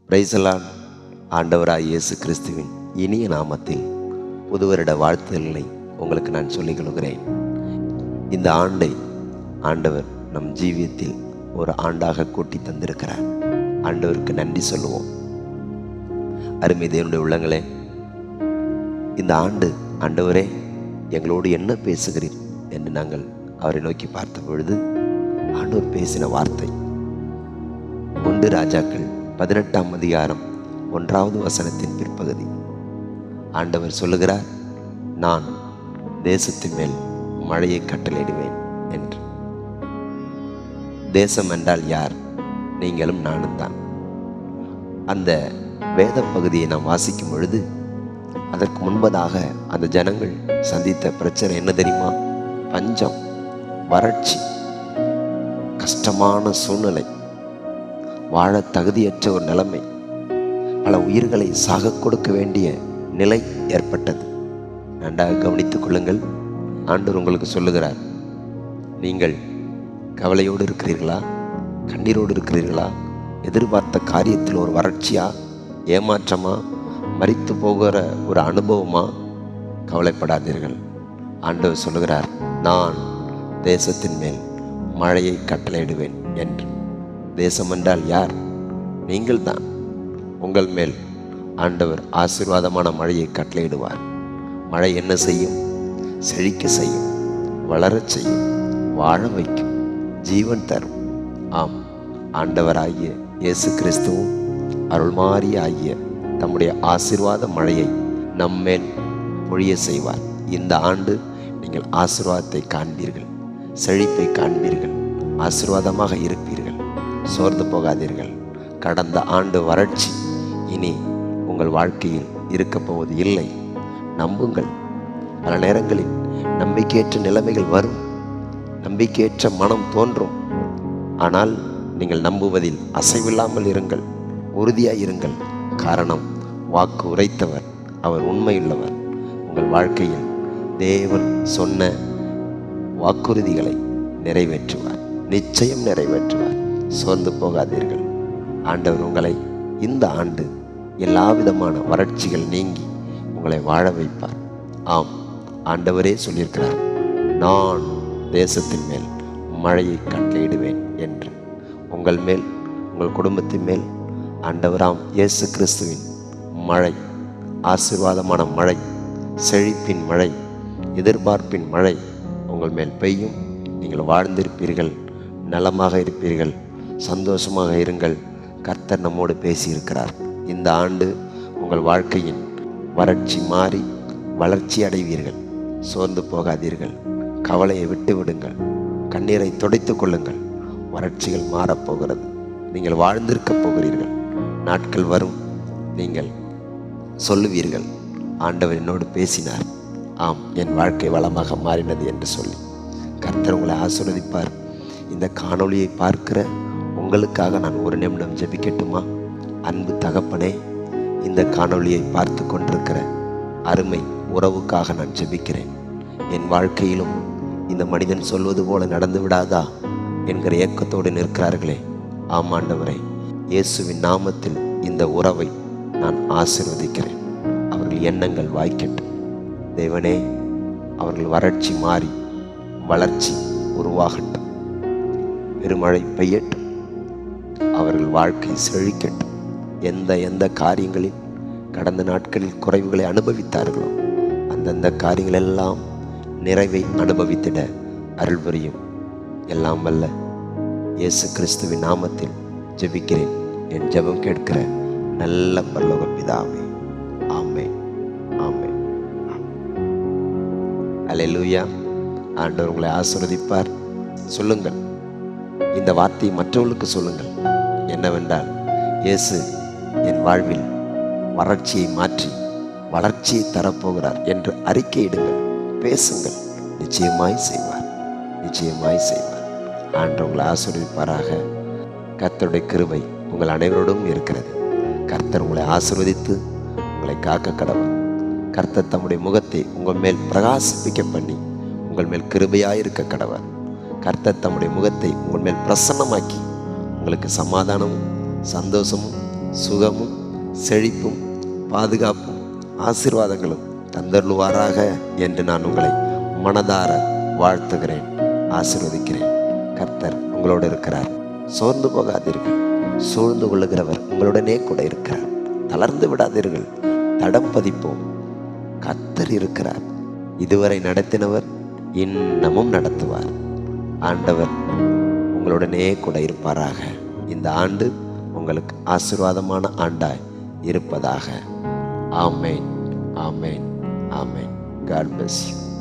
Praise the Lord. ஆண்டவராய் இயேசு கிறிஸ்துவின் இனிய நாமத்தில் புதுவருட வாழ்த்துதல்களை உங்களுக்கு நான் சொல்லிக் கொள்கிறேன். இந்த ஆண்டை ஆண்டவர் நம் ஜீவியத்தில் ஒரு ஆண்டாக கூட்டி தந்திருக்கிறார். ஆண்டவருக்கு நன்றி சொல்லுவோம். அருமை தேவனுடைய உள்ளங்களே, இந்த ஆண்டு ஆண்டவரே எங்களோடு என்ன பேசுகிறீர் என்று நாங்கள் அவரை நோக்கி பார்த்த பொழுது ஆண்டவர் பேசின வார்த்தை 1 ராஜாக்கள் 18ஆம் அதிகாரம் 1வது வசனத்தின் பிற்பகுதி. ஆண்டவர் சொல்லுகிறார், நான் தேசத்தின் மேல் மழையை கட்டளையிடுவேன் என்று. தேசம் என்றால் யார்? நீங்களும் நானும் தான். அந்த வேத பகுதியை நாம் வாசிக்கும் பொழுது அதற்கு முன்பதாக அந்த ஜனங்கள் சந்தித்த பிரச்சனை என்ன தெரியுமா? பஞ்சம், வறட்சி, கஷ்டமான சூழ்நிலை, வாழ தகுதியற்ற ஒரு நிலைமை, பல உயிர்களை சாக கொடுக்க வேண்டிய நிலை ஏற்பட்டது. நன்றாக கவனித்துக் கொள்ளுங்கள். ஆண்டவர் உங்களுக்கு சொல்லுகிறார், நீங்கள் கவலையோடு இருக்கிறீர்களா? கண்ணீரோடு இருக்கிறீர்களா? எதிர்பார்த்த காரியத்தில் ஒரு வறட்சியா, ஏமாற்றமா, மரித்து போகிற ஒரு அனுபவமா? கவலைப்படாதீர்கள். ஆண்டவர் சொல்லுகிறார், நான் தேசத்தின் மேல் மழையை கட்டளையிடுவேன் என்று. தேசம் என்றால் யார்? நீங்கள் தான். உங்கள் மேல் ஆண்டவர் ஆசீர்வாதமான மழையை கட்டளையிடுவார். மழை என்ன செய்யும்? செழிக்க செய்யும், வளரச் செய்யும், வாழ வைக்கும், ஜீவன் தரும். ஆம், ஆண்டவராகிய இயேசு கிறிஸ்துவும் அருள்மாறி ஆகிய தம்முடைய ஆசீர்வாத மழையை நம்மேல் பொழிய செய்வார். இந்த ஆண்டு நீங்கள் ஆசீர்வாதத்தை காண்பீர்கள், செழிப்பை காண்பீர்கள், ஆசீர்வாதமாக இருப்பீர்கள். சோர்ந்து போகாதீர்கள். கடந்த ஆண்டு வறட்சி இனி உங்கள் வாழ்க்கையில் இருக்கப் போவது இல்லை. நம்புங்கள். பல நேரங்களில் நம்பிக்கையற்ற நிலைமைகள் வரும், நம்பிக்கையற்ற மனம் தோன்றும். ஆனால் நீங்கள் நம்புவதில் அசைவில்லாமல் இருங்கள், உறுதியாய் இருங்கள். காரணம், வாக்கு உரைத்தவர் அவர் உண்மையுள்ளவர். உங்கள் வாழ்க்கையில் தேவன் சொன்ன வாக்குறுதிகளை நிறைவேற்றுவார், நிச்சயம் நிறைவேற்றுவார். சோர்ந்து போகாதீர்கள். ஆண்டவர் உங்களை இந்த ஆண்டு எல்லா விதமான வறட்சிகள் நீங்கி உங்களை வாழ வைப்பார். ஆம், ஆண்டவரே சொல்லியிருக்கிறார், நான் தேசத்தின் மேல் மழையை கட்டளையிடுவேன் என்று. உங்கள் மேல், உங்கள் குடும்பத்தின் மேல் ஆண்டவராம் இயேசு கிறிஸ்துவின் மழை, ஆசீர்வாதமான மழை, செழிப்பின் மழை, எதிர்பார்ப்பின் மழை உங்கள் மேல் பெய்யும். நீங்கள் வாழ்ந்திருப்பீர்கள், நலமாக இருப்பீர்கள், சந்தோஷமாக இருங்கள். கர்த்தர் நம்மோடு பேசியிருக்கிறார். இந்த ஆண்டு உங்கள் வாழ்க்கையின் வறட்சி மாறி வளர்ச்சி அடைவீர்கள். சோர்ந்து போகாதீர்கள். கவலையை விட்டு விடுங்கள். கண்ணீரை துடைத்துக் கொள்ளுங்கள். வறட்சிகள் மாறப்போகிறது. நீங்கள் வாழ்ந்திருக்கப் போகிறீர்கள். நாட்கள் வரும், நீங்கள் சொல்லுவீர்கள், ஆண்டவர் என்னோடு பேசினார், ஆம், என் வாழ்க்கை வளமாக மாறினது என்று சொல்லி. கர்த்தர் உங்களை ஆசீர்வதிப்பார். இந்த காணொளியை பார்க்கிற உங்களுக்காக நான் ஒரு நிமிடம் ஜெபிக்கட்டுமா? அன்பு தகப்பனே, இந்த காணொளியை பார்த்து கொண்டிருக்கிற அருமை உறவுக்காக நான் ஜெபிக்கிறேன். என் வாழ்க்கையிலும் இந்த மனிதன் சொல்வது போல நடந்து விடாதா என்கிற ஏக்கத்தோடு நிற்கிறார்களே. ஆமாண்டவரே, இயேசுவின் நாமத்தில் இந்த உறவை நான் ஆசீர்வதிக்கிறேன். அவர்கள் எண்ணங்கள் வாய்க்கட்டும். தேவனே, அவர்கள் வறட்சி மாறி வளர்ச்சி உருவாகட்டும். பெருமழை பெய்யட்டும். அவர்கள் வாழ்க்கை செழிக்கட்டும். எந்த காரியங்களில் கடந்த நாட்களில் குறைவுகளை அனுபவித்தார்களோ அந்தந்த காரியங்கள் எல்லாம் நிறைவை அனுபவித்திட அருள் புரியும். எல்லாம் வல்ல இயேசு கிறிஸ்துவின் நாமத்தில் ஜெபிக்கிறேன். என் ஜெபம் கேட்கிற நல்ல பரலோக பிதாவே, ஆமென், ஆமென். அல்லேலூயா. ஆண்டவர் உங்களை ஆசீர்வதிப்பார். சொல்லுங்கள், இந்த வார்த்தையை மற்றவர்களுக்கு சொல்லுங்கள். என்னவென்றால், இயேசு என் வாழ்வில் வறட்சியை மாற்றி வளர்ச்சியை தரப்போகிறார் என்று அறிக்கையிடுங்கள், பேசுங்கள். நிச்சயமாய் செய்வார், நிச்சயமாய் செய்வார். ஆண்டவர் உங்களை ஆசீர்வதிப்பாராக. கர்த்தருடைய கிருபை உங்கள் அனைவரோடும் இருக்கிறது. கர்த்தர் உங்களை ஆசீர்வதித்து உங்களை காக்க கடவுள். கர்த்தர் தம்முடைய முகத்தை உங்கள் மேல் பிரகாசிப்பிக்க பண்ணி உங்கள் மேல் கிருபையாயிருக்க கடவுள். கர்த்தர் தம்முடைய முகத்தை உங்கள் மேல் பிரசன்னமாக்கி உங்களுக்கு சமாதானமும் சந்தோஷமும் சுகமும் செழிப்பும் பாதுகாப்பும் ஆசீர்வாதங்களும் தந்தருளுவாராக என்று நான் உங்களை மனதார வாழ்த்துகிறேன், ஆசீர்வதிக்கிறேன். கர்த்தர் உங்களோடு இருக்கிறார். சோர்ந்து போகாதீர்கள். சூழ்ந்து கொள்ளுகிறவர் உங்களுடனே கூட இருக்கிறார். தளர்ந்து விடாதீர்கள். தடம் பதிப்போம். கர்த்தர் இருக்கிறார். இதுவரை நடத்தினவர் இன்னமும் நடத்துவார். ஆண்டவர் உங்களுடனே கூட இருப்பாராக. இந்த ஆண்டு உங்களுக்கு ஆசீர்வாதமான ஆண்டாய் இருப்பதாக. ஆமேன், ஆமேன், ஆமேன். God bless you.